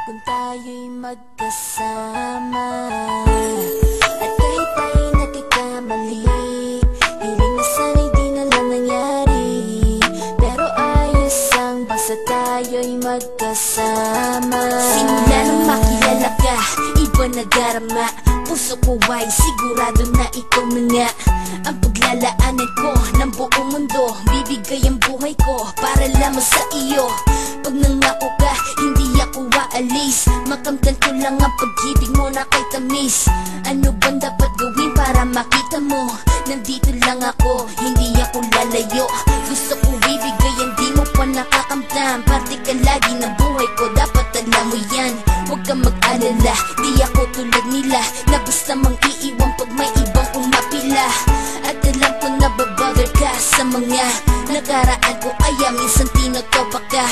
kung tayo'y magkasama. At kahit tayo'y nagkakamali, hiling na sana'y di na lang nangyari. Pero ayos ang basta tayo'y magkasama. Simula nang makilala ka, iba nagarama. Puso ko ay sigurado na ikaw na nga ang paglalaanan ko ng buong mundo. Bibigay ang buhay ko para lamang sa iyo. Pag nangako ka, hindi ako aalis. Makamtan ko lang ang pag-ibig mo na kay tamis. Ano bang dapat gawin para makita mo? Nandito lang ako, hindi ako lalayo. Gusto ko bibigay, hindi mo pa nakakamtam. Parte ka lagi ng buhay ko, dapat alam mo yan. Huwag kang mag-alala, di ako tulad nila na basta mang iiwan pag may ibang umapila. At alam ko na babother ka sa mga nakaraan ko, kaya minsan tinotopak ka.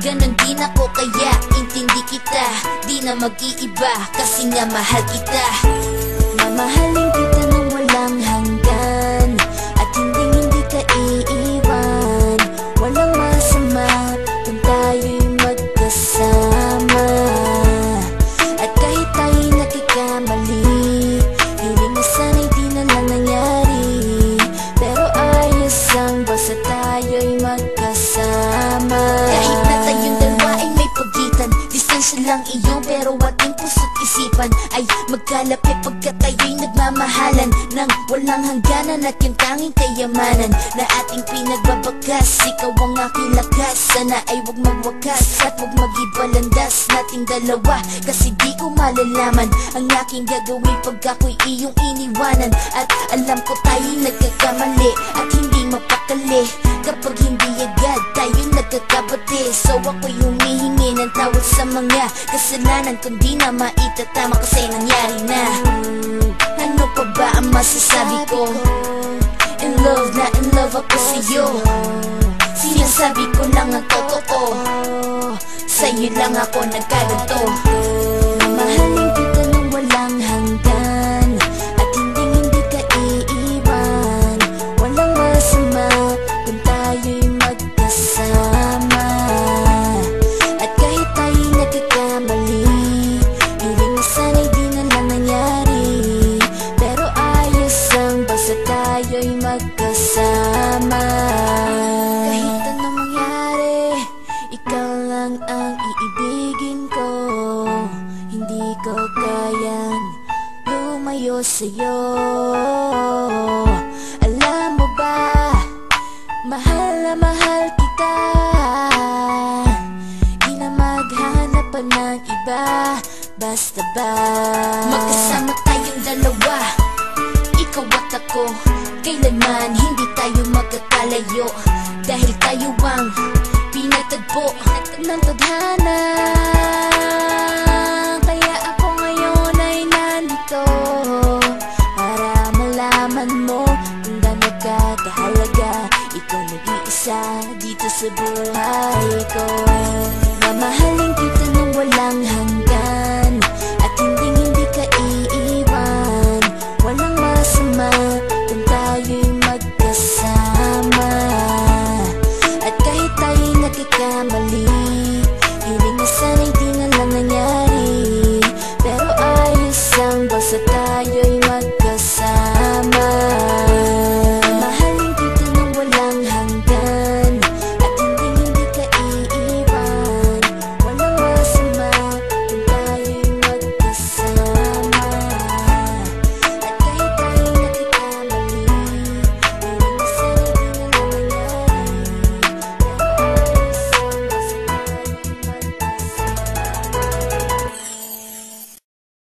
Ganon din ako, kaya intindi kita. Di na mag-iiba kasi nga mahal kita. Mamahalin kita nang walang hanggan, at hindi ka iiwan. Walang masama kung tayo'y magkasama. At kahit tayo'y nagkakamali, hiling na sana'y di na lang nangyari. Pero ayos ang basta tayo'y magkasama. Kahit na tayong dalawa ay may pagitan, distansya lang iyo, pero ating puso't isipan ay magkalapit pagkat tayo'y nagmamahalan ng walang hangganan. At yung tanging kayamanan na ating pinagbabakas, ikaw ang aking lakas. Sana ay huwag magwakas at huwag mag-ibalandas nating dalawa, kasi di ko malalaman ang aking gagawin pag ako'y iyong iniwanan. At alam ko tayo'y nagkakamali at hindi mapakali kapag hindi agad tayo'y nagkakabati. So ako'y humihingi ng tawad sa mga kasalanan kung di na maitatama kasi nangyari na. Ano pa ba ang masasabi ko? In love na in love ako sa'yo. Sinasabi ko lang ang totoo, sa'yo lang ako nagkaganto. Mamahalin kita nang walang hanggan, at hindi ka iiwan. Walang masama kung tayo'y magkasama. At kahit tayo'y nagkakamali, hiling na sana'y di na lang nangyari. Pero ayos ang basta tayo'y magkasama. Kahit anong mangyari, ikaw lang ang iibigin ko. Hindi ko kayang lumayo sa'yo. Alam mo ba, mahal na mahal kita. Di na maghanap pa ng iba, basta ba magkasama tayong dalawa, ikaw at ako. Kailanman hindi tayo magkakalayo, dahil tayo ang pinatagpo ng tadhana. Kaya ako ngayon ay nandito para malaman mo kung gaano ka kahalaga. Ikaw nag-iisa dito sa buhay ko. Mamahalin kita nang walang hanggan, at hindi ka iiwan. Walang masama